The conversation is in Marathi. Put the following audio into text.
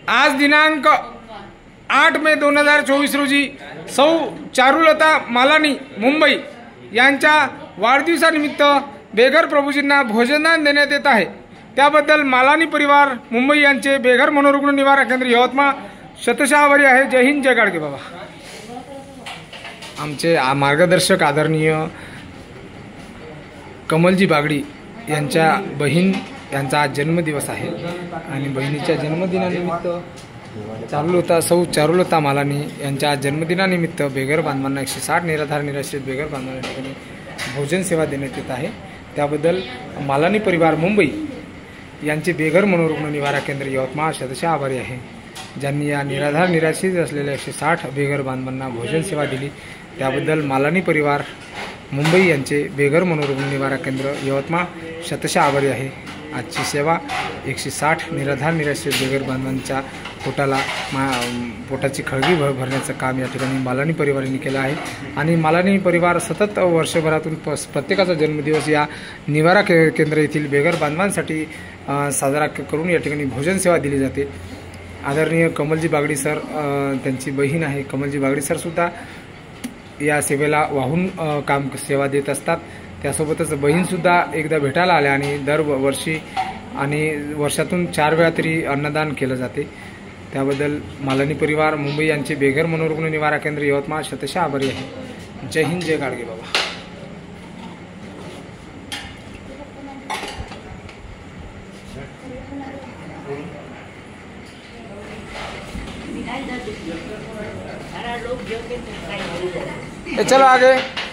आज दिनांक 8 मे 2024 रोजी सौ चारुलता मालानी मुंबई यांच्या वाढदिवसानिमित्त बेघर प्रभूजींना भोजनदान देण्यात येत आहे। त्याबद्दल मालानी परिवार मुंबई यांचे बेघर मनोरुग्ण निवारा केंद्र यवतमाळ शतशः आभारी आहे। जय हिंद, जय गाडगे बाबा। आमचे मार्गदर्शक आदरणीय कमलजी बागडी यांच्या बहीण यांचा आज जन्मदिवस आहे आणि बहिणीच्या जन्मदिनानिमित्त सौ चारुलता मालानी यांच्या आज जन्मदिनानिमित्त बेघर बांधवांना 160 निराधार निराश्रित बेघर बांधवांना भोजन सेवा देण्यात येत आहे। त्याबद्दल मालानी परिवार मुंबई यांचे बेघर मनोरुग्ण निवारा केंद्र यवतमाळ शतशः आभारी आहे, ज्यांनी या निराधार निराश्रित असलेल्या 160 बेघर बांधवांना भोजन सेवा दिली। त्याबद्दल मालानी परिवार मुंबई यांचे बेघर मनोरुग्ण निवारा केंद्र यवतमाळ शतशः आभारी आहे। आजची सेवा 160 निराधार निराश्रित बेघर बांधवांच्या पोटाची खळगी भरण्याचं काम या ठिकाणी मालानी परिवाराने केलं आहे आणि मालानी परिवार सतत वर्षभरातून प्रत्येकाचा जन्मदिवस या निवारा केंद्र येथील बेघर बांधवांसाठी साजरा करून या ठिकाणी भोजन सेवा दिली जाते। आदरणीय कमलजी बागडी सर त्यांची बहीण आहे, कमलजी बागडी सर सुद्धा या सेवेला वाहून काम सेवा देत असतात। त्यासोबतच बहीणसुद्धा एकदा भेटायला आल्या आणि दरवर्षी आणि वर्षातून 4 वेळा तरी अन्नदान केलं जाते। त्याबद्दल मालानी परिवार मुंबई यांचे बेघर मनोरुग्ण निवारा केंद्र यवतमाळ शतशः आभारी आहे। जय हिंद, जय गाडगे बाबा। चलो आगे।